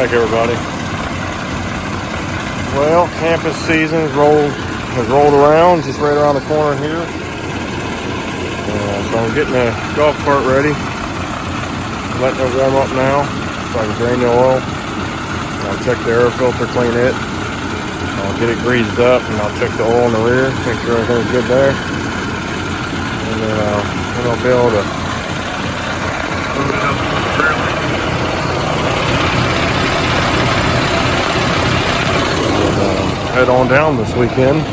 back, everybody. Well, campus season has rolled around just right around the corner here. So I'm getting the golf cart ready, letting it warm up now so I can drain the oil. I'll check the air filter, clean it. I'll get it greased up, and I'll check the oil in the rear, make sure everything's good there. And then I'll be able to load it up on the trailer. Head on down this weekend,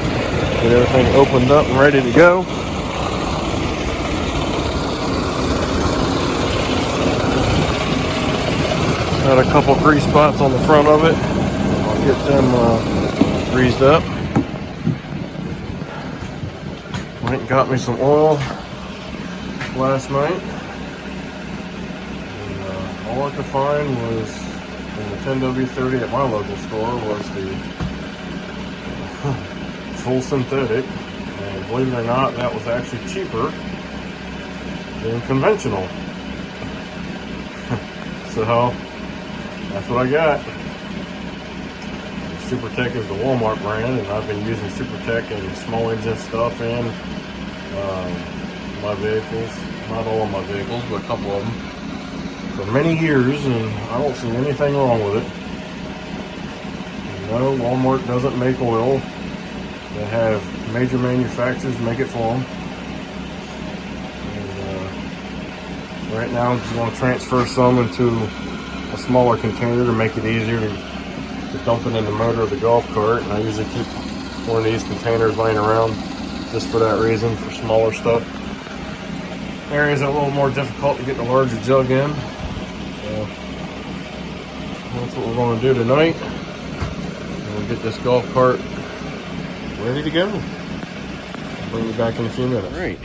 get everything opened up and ready to go. Got a couple grease spots on the front of it. I'll get them greased up. Went and got me some oil last night. And, all I could find was in the 10W30 at my local store was the full synthetic, and believe it or not, that was actually cheaper than conventional. So that's what I got. Supertech is the Walmart brand, and I've been using Supertech in small engine stuff in my vehicles, not all of my vehicles, but a couple of them, for many years, and I don't see anything wrong with it. No, Walmart doesn't make oil. They have major manufacturers make it for them. And, right now I'm just going to transfer some into a smaller container to make it easier to dump it in the motor of the golf cart. And I usually keep one of these containers laying around just for that reason, for smaller stuff. Areas are a little more difficult to get the larger jug in. So that's what we're going to do tonight. We'll get this golf cart ready to go. I'll bring you back in a few minutes. All right,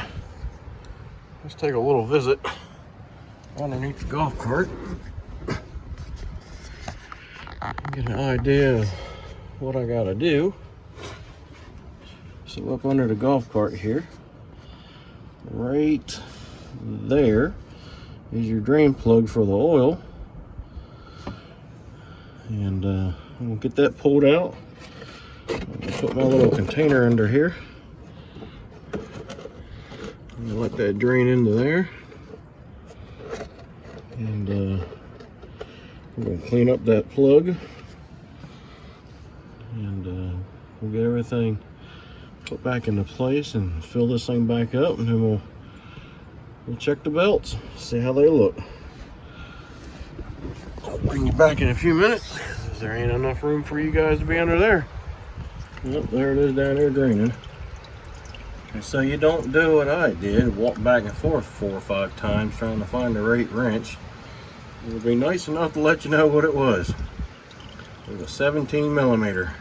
let's take a little visit underneath the golf cart. Get an idea of what I gotta do. So up under the golf cart here, right there is your drain plug for the oil. And we'll get that pulled out. I'll put my little container under here. I'm gonna let that drain into there. And I'm gonna clean up that plug. And we'll get everything put back into place and fill this thing back up, and then we'll check the belts, see how they look. I'll bring you back in a few minutes. There ain't enough room for you guys to be under there. Yep, there it is down there draining. And so you don't do what I did, walk back and forth 4 or 5 times trying to find the right wrench. It would be nice enough to let you know what it was. It was a 17 millimeter.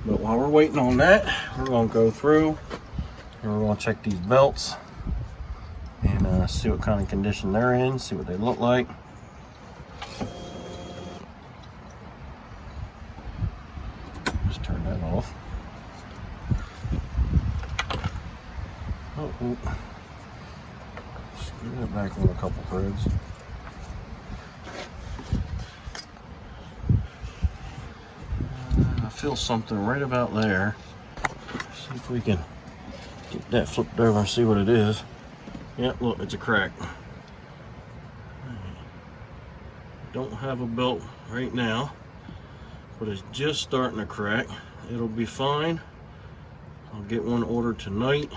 But while we're waiting on that, we're going to go through and we're going to check these belts and see what kind of condition they're in, see what they look like. Just turn that off. Oh. Screw that back in a couple threads. I feel something right about there. See if we can get that flipped over and see what it is. Yep, look, it's a crack. Don't have a belt right now, but it's just starting to crack. It'll be fine. I'll get one ordered tonight,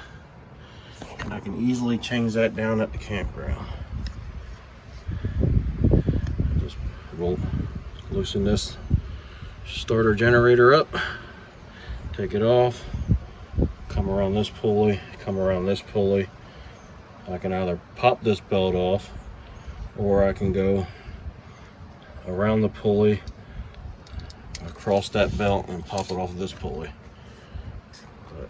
and I can easily change that down at the campground. Just loosen this starter generator up, take it off, come around this pulley, come around this pulley. I can either pop this belt off, or I can go around the pulley, across that belt, and pop it off of this pulley. But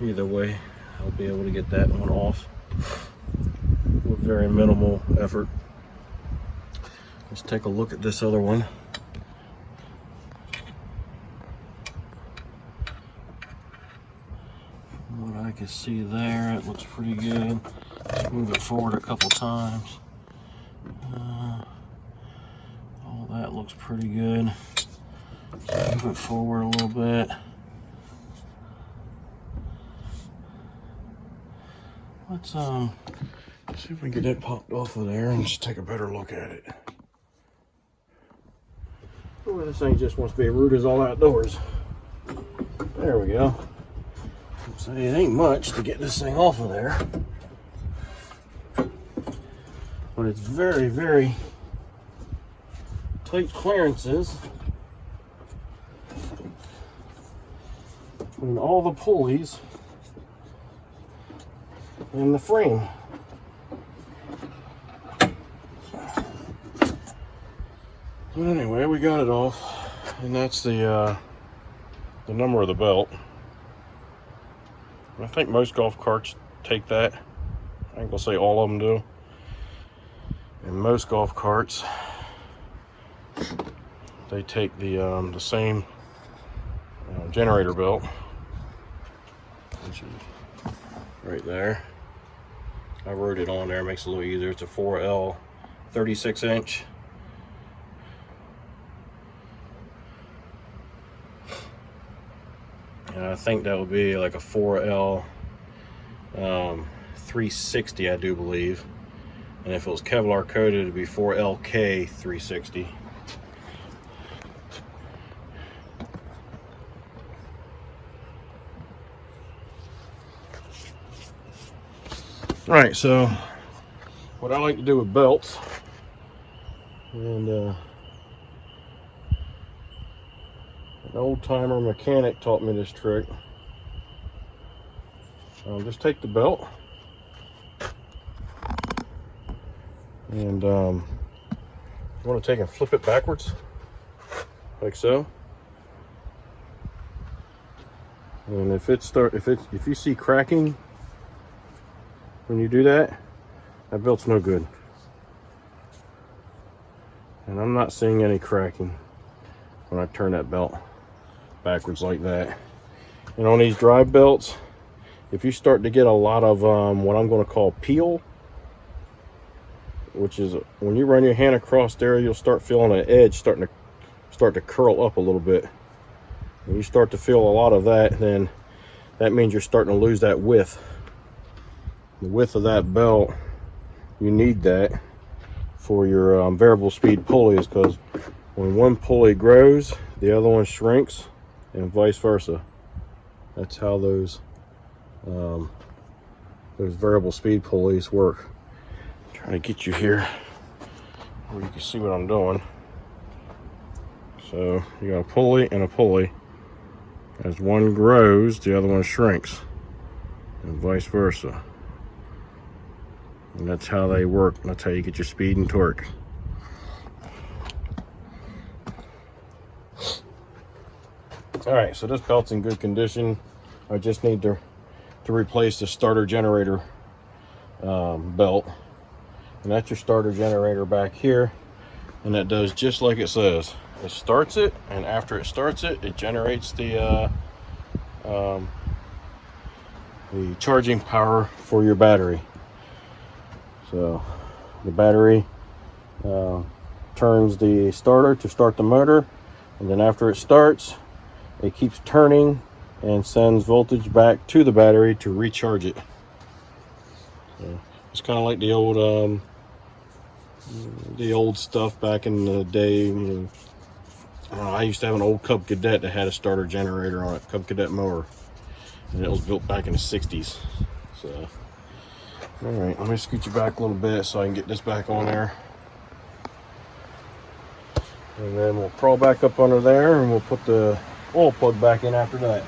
either way, I'll be able to get that one off with very minimal effort. Let's take a look at this other one. What I can see there, it looks pretty good. Move it forward a couple times. All that looks pretty good. Move it forward a little bit. Let's see if we can get it popped off of there and just take a better look at it. Boy, this thing just wants to be rude as all outdoors. There we go. So it ain't much to get this thing off of there, but it's very, very tight clearances between all the pulleys and the frame. But anyway, we got it off, and that's the number of the belt. I think most golf carts take that. I ain't gonna say all of them do. And most golf carts, they take the same generator belt, which is right there. I wrote it on there, makes it a little easier. It's a 4L 36-inch. And I think that would be like a 4L 360, I do believe. And if it was Kevlar coated, it'd be 4LK 360. All right, so what I like to do with belts, and an old-timer mechanic taught me this trick. Just take the belt and you want to take and flip it backwards, like so. And if you see cracking when you do that, that belt's no good. And I'm not seeing any cracking when I turn that belt backwards like that. And on these drive belts, if you start to get a lot of what I'm going to call peel, which is when you run your hand across there, you'll start feeling an edge start to curl up a little bit. When you start to feel a lot of that, then that means you're starting to lose that width. The width of that belt, you need that for your variable speed pulleys, because when one pulley grows, the other one shrinks, and vice versa. That's how those variable speed pulleys work. I'm trying to get you here where you can see what I'm doing. So you got a pulley and a pulley. As one grows, the other one shrinks, and vice versa. And that's how they work. That's how you get your speed and torque. All right, so this belt's in good condition. I just need to replace the starter generator belt. And that's your starter generator back here. And that does just like it says. It starts it, and after it starts it, it generates the charging power for your battery. So the battery turns the starter to start the motor, and then after it starts, it keeps turning and sends voltage back to the battery to recharge it. So it's kind of like the old stuff back in the day. You know, I used to have an old Cub Cadet that had a starter generator on it, Cub Cadet mower, and it was built back in the 60s. So. All right, let me scoot you back a little bit so I can get this back on there. And then we'll crawl back up under there, and we'll put the oil plug back in after that.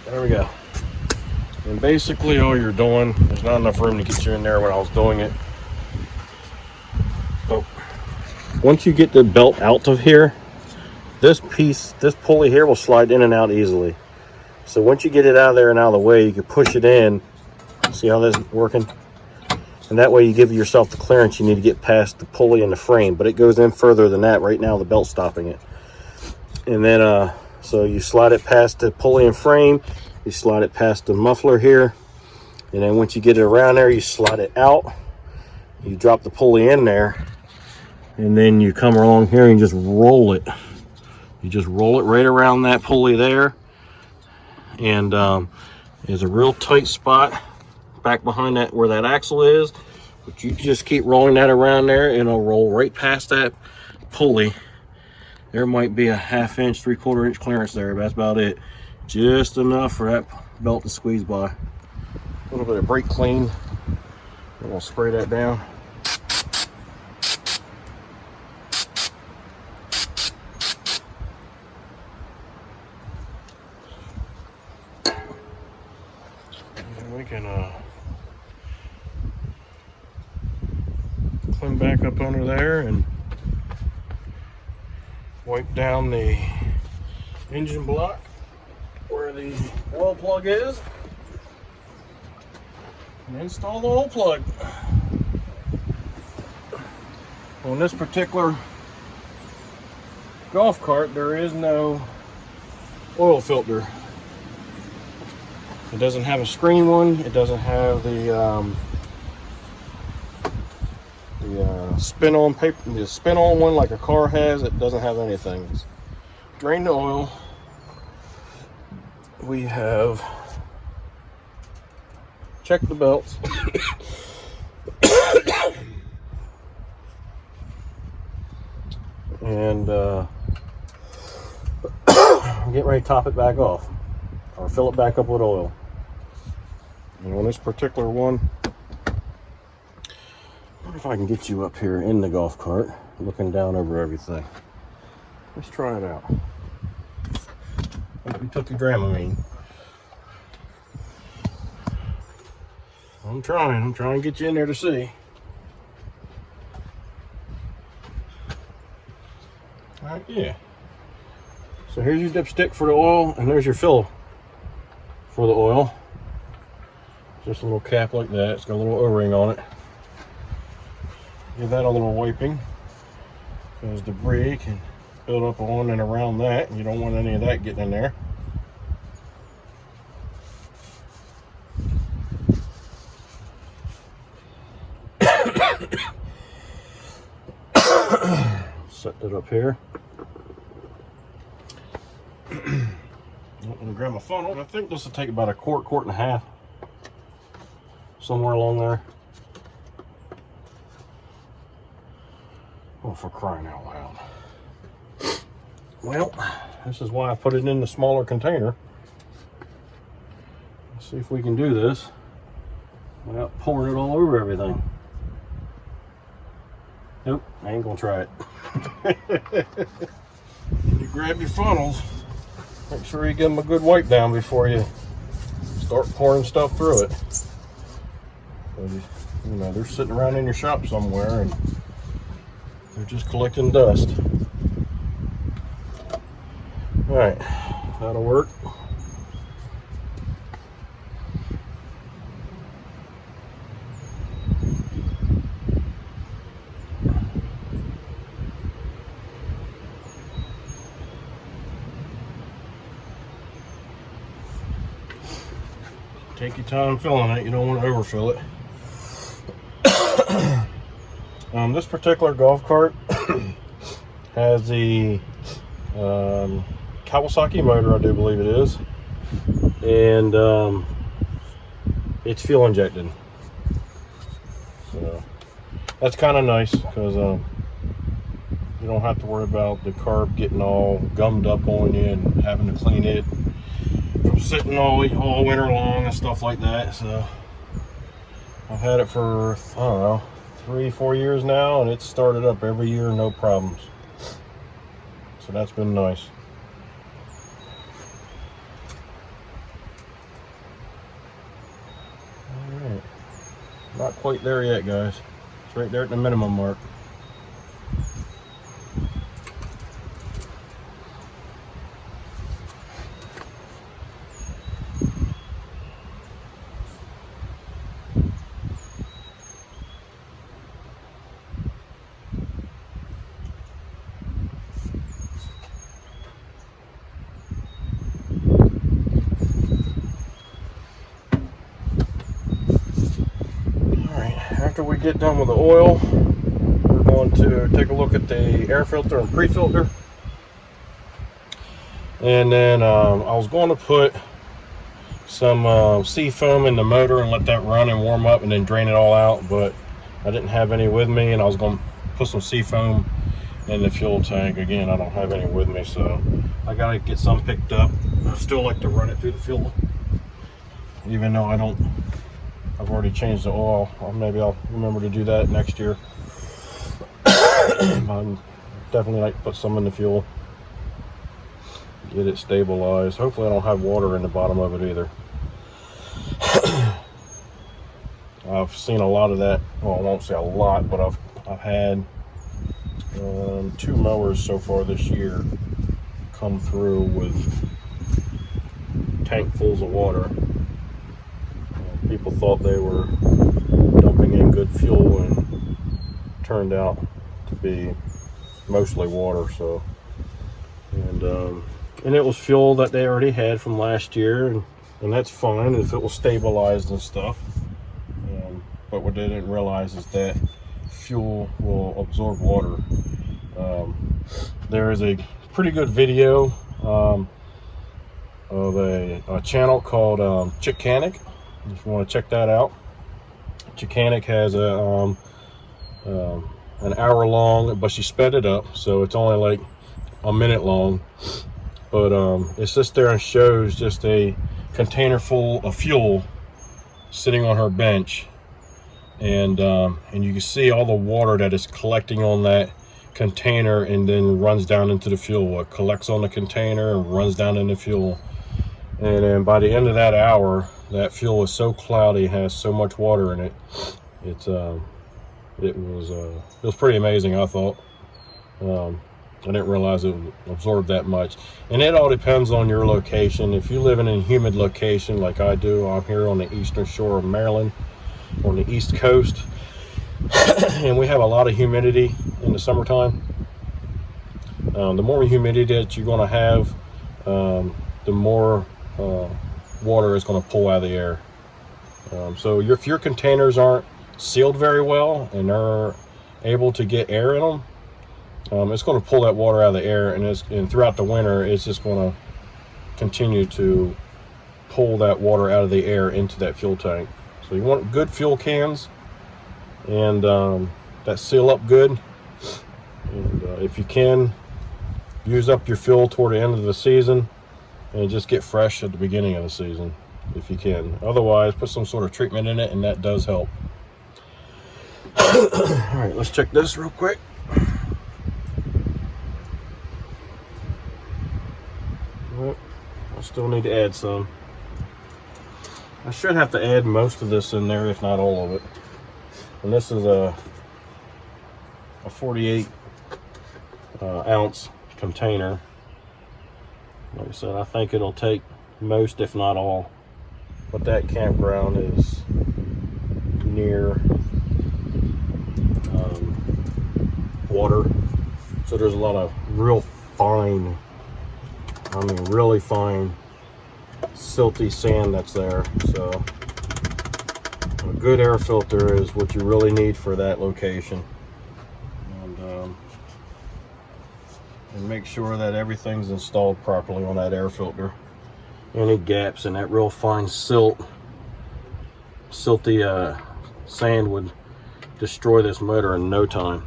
There we go. And basically all you're doing, there's not enough room to get you in there when I was doing it. So once you get the belt out of here, this pulley here will slide in and out easily. So once you get it out of there and out of the way, you can push it in. See how this is working? And that way you give yourself the clearance you need to get past the pulley and the frame, but it goes in further than that. Right now the belt's stopping it. And then so you slide it past the pulley and frame, you slide it past the muffler here, and then once you get it around there, you slide it out, you drop the pulley in there, and then you come along here and just roll it. You just roll it right around that pulley there, and there's a real tight spot back behind that where that axle is, but you just keep rolling that around there and it'll roll right past that pulley. There might be a 1/2 inch, 3/4 inch clearance there, but that's about it. Just enough for that belt to squeeze by. A little bit of brake clean. I'm gonna spray that down. And we can climb back up under there and wipe down the engine block where the oil plug is and install the oil plug. On this particular golf cart, there is no oil filter. It doesn't have a screen one. It doesn't have the spin-on paper, the spin-on one like a car has. It doesn't have anything. Just drain the oil. We have checked the belts. And get ready to top it back off or fill it back up with oil. And on this particular one, I wonder if I can get you up here in the golf cart looking down over everything. Let's try it out. Hope you took your Dramamine. I'm trying to get you in there to see. Alright, yeah. So here's your dipstick for the oil, and there's your fill for the oil. Just a little cap like that. It's got a little O-ring on it. Give that a little wiping, because debris can build up on and around that, and you don't want any of that getting in there. Set it up here. I'm going to grab my funnel. I think this will take about a quart and a half. Somewhere along there. Oh, for crying out loud. Well, this is why I put it in the smaller container. Let's see if we can do this without pouring it all over everything. Nope, I ain't gonna try it. You grab your funnels, make sure you give them a good wipe down before you start pouring stuff through it. You know, they're sitting around in your shop somewhere and they're just collecting dust. All right, that'll work. Take your time filling it. You don't want to overfill it. This particular golf cart has the Kawasaki motor, I do believe it is, and it's fuel injected. So that's kind of nice because you don't have to worry about the carb getting all gummed up on you and having to clean it from sitting all winter long and stuff like that. So I've had it for, I don't know, 3-4 years now, and it's started up every year, no problems. So that's been nice. All right, not quite there yet, guys. It's right there at the minimum mark. get done with the oil, we're going to take a look at the air filter and pre-filter. And then I was going to put some sea foam in the motor and let that run and warm up and then drain it all out, but I didn't have any with me, and I was going to put some sea foam in the fuel tank. Again, I don't have any with me, so I gotta get some picked up. I still like to run it through the fuel, even though I've already changed the oil. Maybe I'll remember to do that next year. I definitely like to put some in the fuel, get it stabilized. Hopefully I don't have water in the bottom of it either. I've seen a lot of that. Well, I won't say a lot, but I've had 2 mowers so far this year come through with tankfuls of water. People thought they were dumping in good fuel, and turned out to be mostly water. So, and it was fuel that they already had from last year, and that's fine if it was stabilized and stuff. But what they didn't realize is that fuel will absorb water. There is a pretty good video of a channel called Chickanic. If you want to check that out, Chickanic has an hour long, but she sped it up, so it's only like a minute long. But it sits there and shows just a container full of fuel sitting on her bench, and you can see all the water that is collecting on that container and then runs down into the fuel. It collects on the container and runs down in the fuel, and then by the end of that hour, that fuel is so cloudy, has so much water in it. It was pretty amazing, I thought. I didn't realize it would absorb that much, and it all depends on your location. If you live in a humid location like I do, I'm here on the eastern shore of Maryland, on the East Coast, and we have a lot of humidity in the summertime. The more humidity that you're going to have, the more water is going to pull out of the air. So if your containers aren't sealed very well and they're able to get air in them, it's going to pull that water out of the air, and throughout the winter it's just going to continue to pull that water out of the air into that fuel tank. So you want good fuel cans, and that seal up good. And if you can, use up your fuel toward the end of the season, and just get fresh at the beginning of the season if you can. Otherwise, put some sort of treatment in it, and that does help. All right, let's check this real quick. Well, I still need to add some. I should have to add most of this in there, if not all of it. And this is a 48 ounce container. Like I said, I think it'll take most, if not all. But that campground is near water, so there's a lot of real fine, I mean really fine, silty sand that's there. So a good air filter is what you really need for that location. And make sure that everything's installed properly on that air filter. Any gaps in that real fine silty sand would destroy this motor in no time.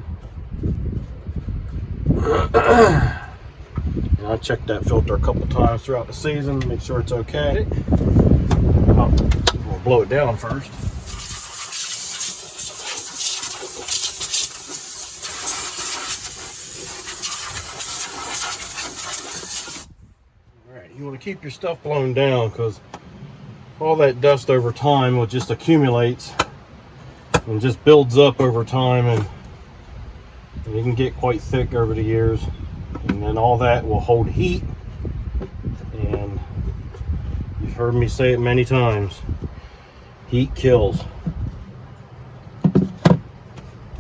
And I checked that filter a couple times throughout the season, make sure it's okay. We'll blow it down first. You want to keep your stuff blown down, because all that dust over time will just accumulates and just builds up over time, and it can get quite thick over the years, and then all that will hold heat. And you've heard me say it many times, heat kills.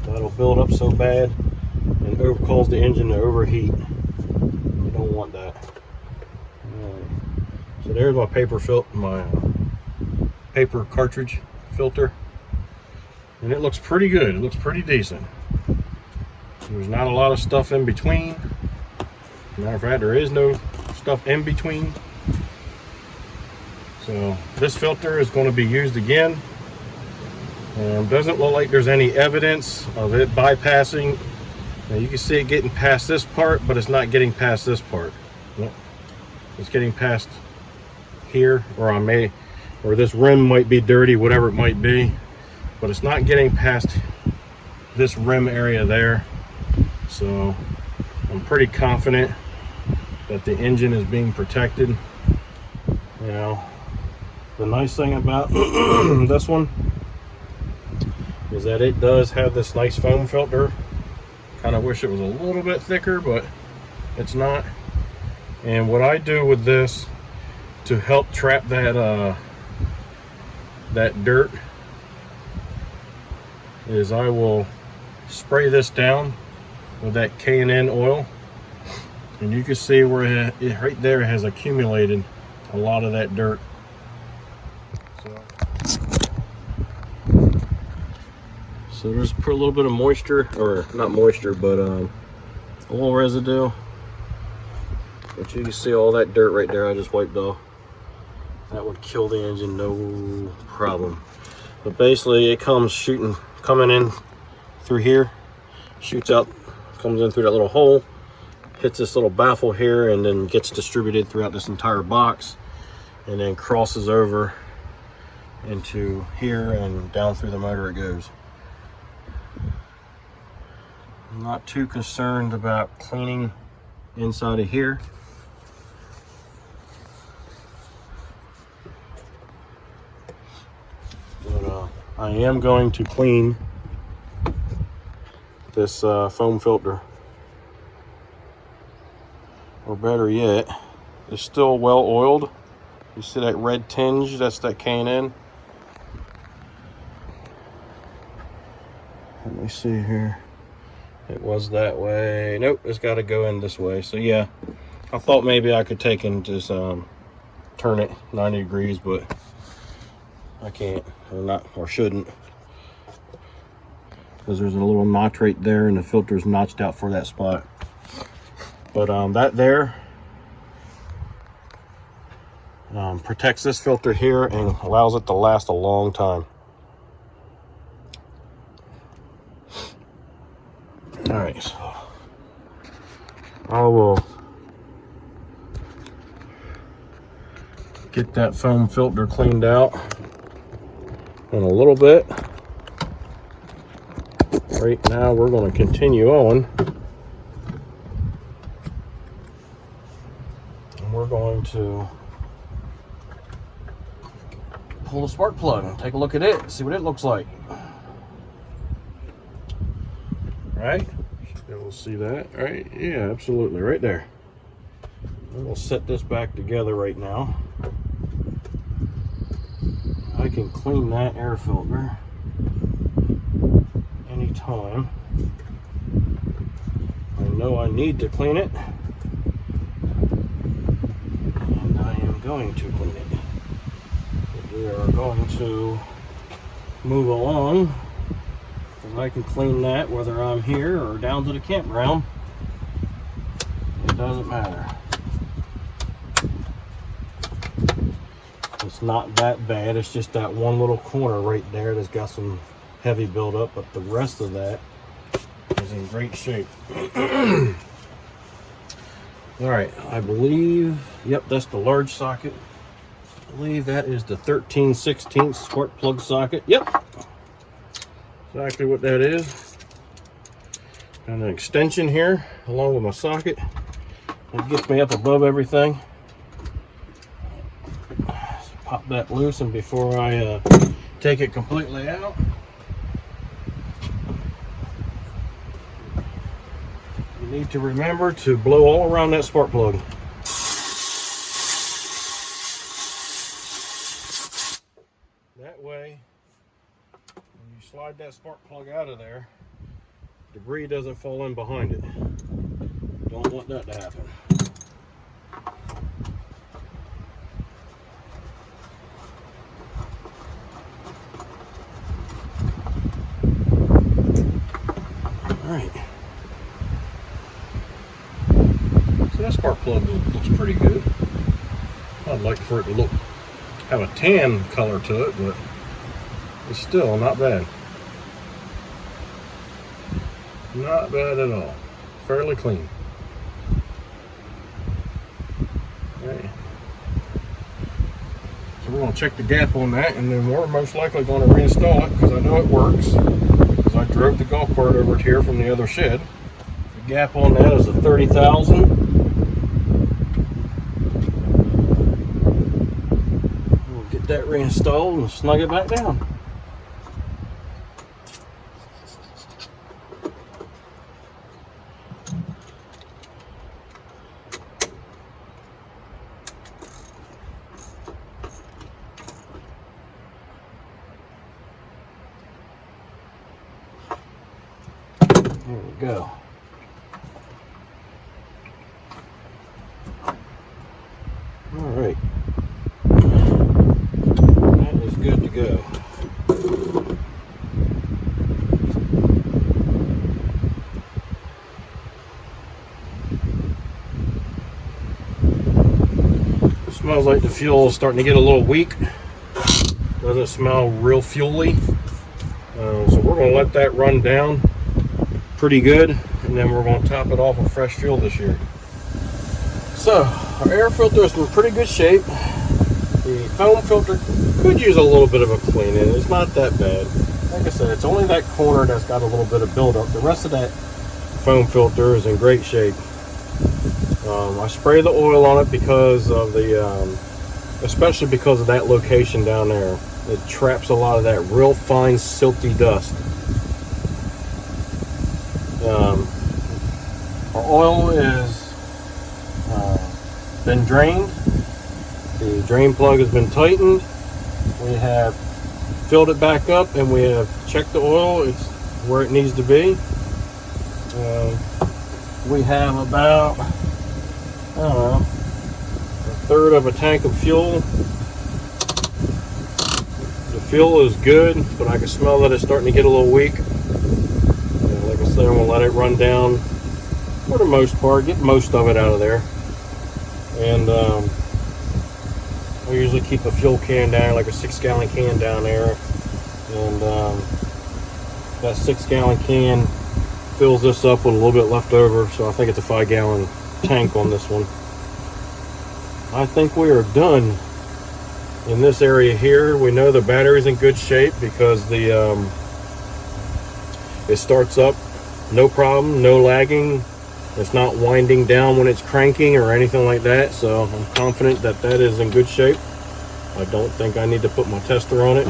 That'll build up so bad and cause the engine to overheat. You don't want that. So there's my paper cartridge filter. and it looks pretty good. It looks pretty decent. There's not a lot of stuff in between. Matter of fact, there is no stuff in between. So this filter is going to be used again. Doesn't look like there's any evidence of it bypassing. Now you can see it getting past this part, but it's not getting past this part. Nope. It's getting past here, or this rim might be dirty, whatever it might be, but it's not getting past this rim area there. So I'm pretty confident that the engine is being protected. You know, the nice thing about this one is that it does have this nice foam filter. Kind of wish it was a little bit thicker, but it's not. And what I do with this to help trap that that dirt is I will spray this down with that K&N oil, and you can see where it right there has accumulated a lot of that dirt. So there's a little bit of moisture, or not moisture, but oil residue. But you can see all that dirt right there I just wiped off. That would kill the engine, no problem. But basically it coming in through here, shoots out, comes in through that little hole, hits this little baffle here, and then gets distributed throughout this entire box, and then crosses over into here and down through the motor it goes. I'm not too concerned about cleaning inside of here. But I am going to clean this foam filter. Or better yet, it's still well oiled. You see that red tinge? That's that K&N. Let me see here. It was that way. Nope, it's got to go in this way. So yeah, I thought maybe I could take and just turn it 90 degrees, but I can't, or shouldn't, because there's a little notch right there, and the filter's notched out for that spot. But that there protects this filter here and allows it to last a long time. All right, so I will get that foam filter cleaned out in a little bit. Right now we're going to continue on, and we're going to pull the spark plug and take a look at it, see what it looks like. Right? We'll see that, right? Yeah, absolutely, right there. We'll set this back together right now. I can clean that air filter anytime I know I need to clean it, and I am going to clean it. We are going to move along. I can clean that whether I'm here or down to the campground. It doesn't matter. It's not that bad. It's just that one little corner right there that's got some heavy buildup, but the rest of that is in great shape. All right, I believe, yep, that's the large socket. I believe that is the 13/16 spark plug socket. Yep. Exactly what that is. And an extension here along with my socket. It gets me up above everything. So pop that loose, and before I take it completely out, you need to remember to blow all around that spark plug. That way, slide that spark plug out of there, debris doesn't fall in behind it. Don't want that to happen. Alright. So that spark plug looks pretty good. I'd like for it to have a tan color to it, but it's still not bad. Not bad at all. Fairly clean. Okay. So we're going to check the gap on that, and then we're most likely going to reinstall it because I know it works. Because I drove the golf cart over here from the other shed. The gap on that is a 30,000. We'll get that reinstalled and snug it back down. There we go. All right. That is good to go. It smells like the fuel is starting to get a little weak. Doesn't smell real fuely. So we're going to let that run down pretty good, and then we're going to top it off with fresh fuel this year. So our air filter is in pretty good shape. The foam filter could use a little bit of a cleaning. It's not that bad. Like I said, it's only that corner that's got a little bit of buildup. The rest of that foam filter is in great shape. I spray the oil on it because of the especially because of that location down there. It traps a lot of that real fine silty dust. Our oil is been drained. The drain plug has been tightened. We have filled it back up, and we have checked the oil. It's where it needs to be. We have about, I don't know, a third of a tank of fuel. The fuel is good, but I can smell that it's starting to get a little weak. Like I said, I'm going to let it run down for the most part, get most of it out of there. And I usually keep a fuel can down, like a 6-gallon can down there. And that 6-gallon can fills this up with a little bit left over. So I think it's a 5-gallon tank on this one. I think we are done in this area here. We know the battery's in good shape because the it starts up no problem, no lagging. It's not winding down when it's cranking or anything like that, so I'm confident that that is in good shape. I don't think I need to put my tester on it.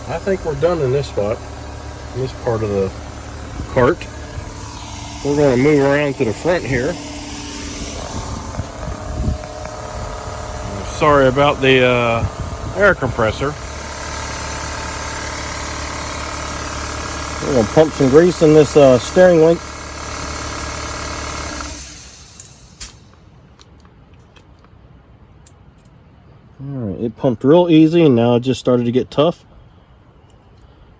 I think we're done in this spot, in this part of the cart. We're going to move around to the front here. Sorry about the air compressor. We're going to pump some grease in this steering link. Alright, it pumped real easy, and now it just started to get tough.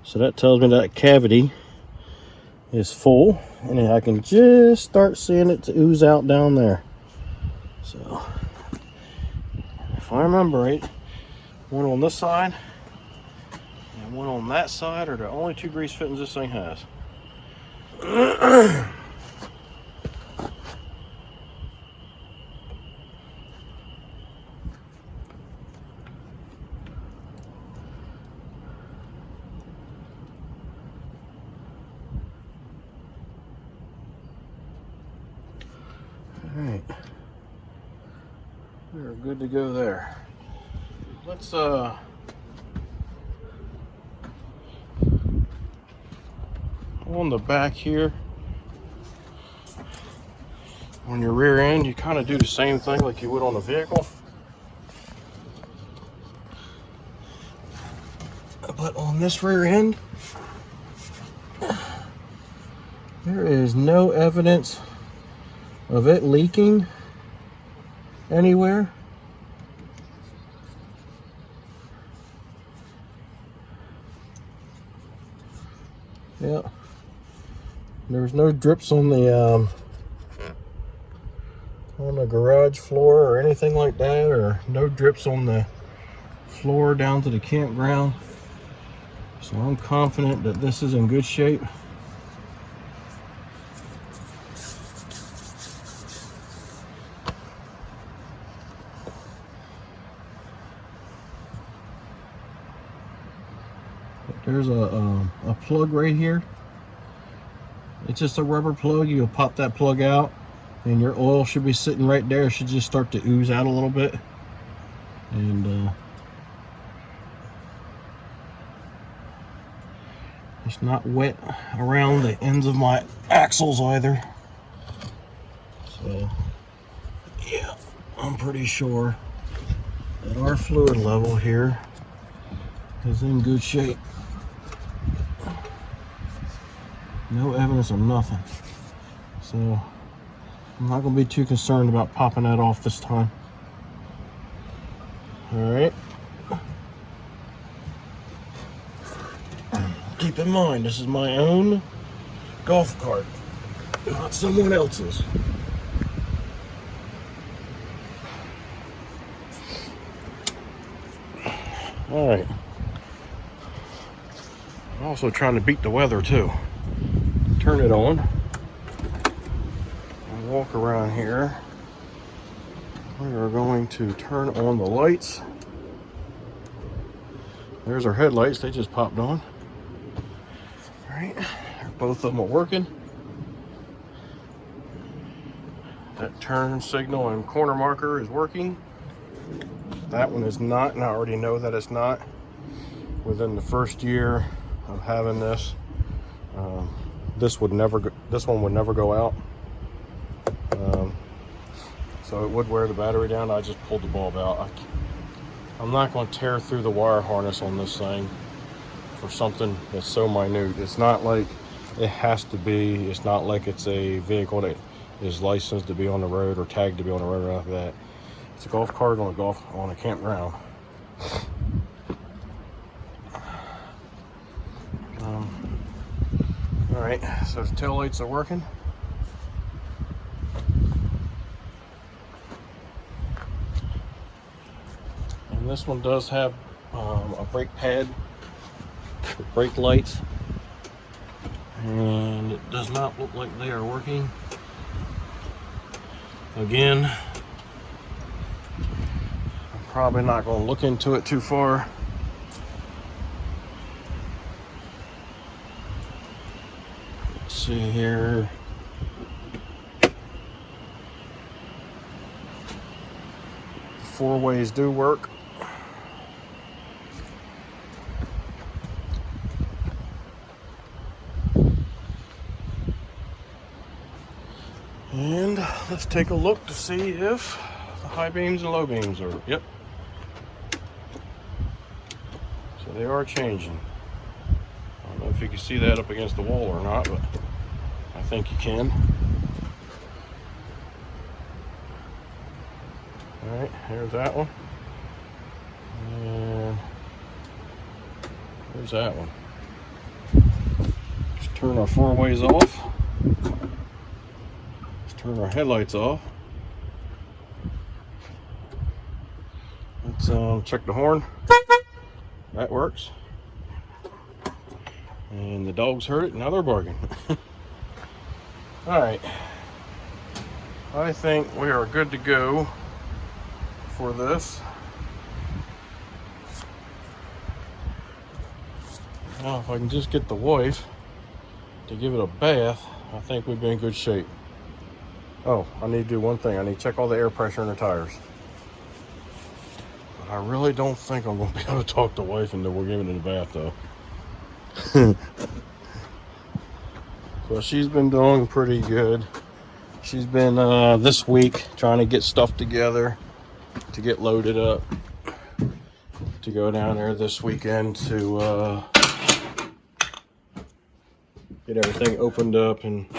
So that tells me that cavity is full, and I can just start seeing it ooze out down there. So, if I remember right, one on this side and one on that side are the only 2 grease fittings this thing has. Alright, we're good to go there. Let's on the back here, on your rear end, you kind of do the same thing like you would on a vehicle, but on this rear end there is no evidence of it leaking anywhere. Yeah. There's no drips on the garage floor or anything like that, or no drips on the floor down to the campground. So I'm confident that this is in good shape. There's a plug right here. It's just a rubber plug. You'll pop that plug out and your oil should be sitting right there. It should just start to ooze out a little bit. And it's not wet around the ends of my axles either. So yeah, I'm pretty sure that our fluid level here is in good shape. No evidence of nothing. So I'm not going to be too concerned about popping that off this time. All right. Keep in mind, this is my own golf cart, not someone else's. All right. I'm also trying to beat the weather too. Turn it on and walk around here. We are going to turn on the lights. There's our headlights, they just popped on. All right, both of them are working. That turn signal and corner marker is working. That one is not, and I already know that it's not. Within the first year of having this, this one would never go out. So it would wear the battery down. I just pulled the bulb out. I'm not going to tear through the wire harness on this thing for something that's so minute. It's not like it has to be. It's not like it's a vehicle that is licensed to be on the road or tagged to be on the road or anything like that. It's a golf cart on a campground. All right, so the tail lights are working. And this one does have a brake pad with brake lights. And it does not look like they are working. Again, I'm probably not going to look into it too far. See here. Four ways do work. And let's take a look to see if the high beams and low beams are, yep. So they are changing. I don't know if you can see that up against the wall or not, but I think you can. All right, here's that one. And there's that one. Just turn our four ways off. Let's turn our headlights off. Let's check the horn. That works. And the dogs heard it, now they're barking. All right, I think we are good to go for this. Now, if I can just get the wife to give it a bath, I think we'd be in good shape. Oh, I need to do one thing. I need to check all the air pressure in the tires. But I really don't think I'm going to be able to talk the wife into we're giving it a bath, though. So she's been doing pretty good. She's been this week trying to get stuff together to get loaded up to go down there this weekend to get everything opened up and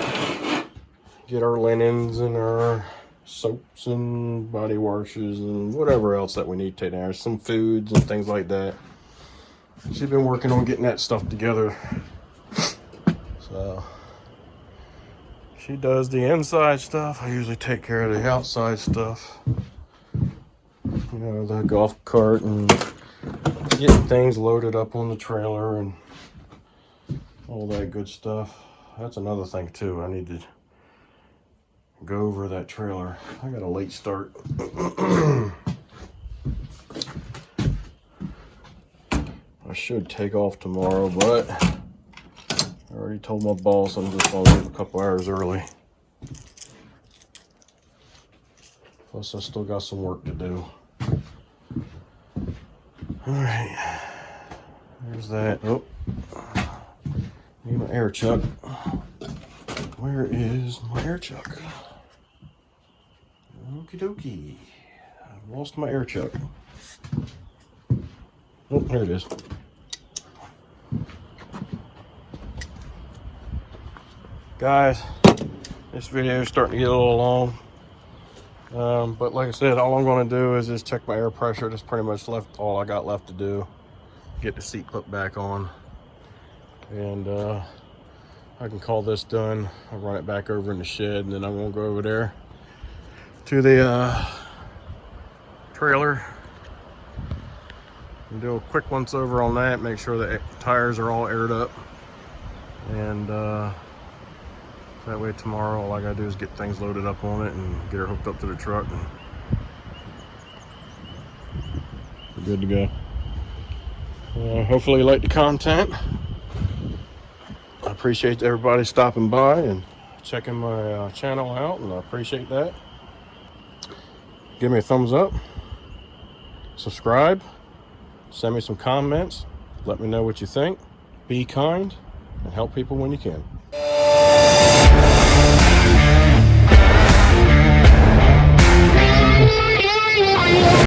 get our linens and our soaps and body washes and whatever else that we need to take down. Some foods and things like that. She's been working on getting that stuff together She does the inside stuff. I usually take care of the outside stuff. You know, the golf cart and getting things loaded up on the trailer and all that good stuff. That's another thing too. I need to go over that trailer. I got a late start. I should take off tomorrow, but I already told my boss I'm just gonna leave a couple hours early. Plus, I still got some work to do. All right, there's that. Oh, need my air chuck. Where is my air chuck? Okie dokie. I've lost my air chuck. Oh, there it is. Guys, this video is starting to get a little long. But like I said, all I'm going to do is just check my air pressure. That's pretty much all I got left to do. Get the seat put back on. And I can call this done. I'll run it back over in the shed, and then I'm going to go over there to the trailer and do a quick once over on that. Make sure the tires are all aired up. And that way tomorrow all I gotta do is get things loaded up on it and get her hooked up to the truck, and we're good to go. Hopefully you like the content. I appreciate everybody stopping by and checking my channel out, and I appreciate that. Give me a thumbs up, subscribe, send me some comments, let me know what you think. Be kind and help people when you can.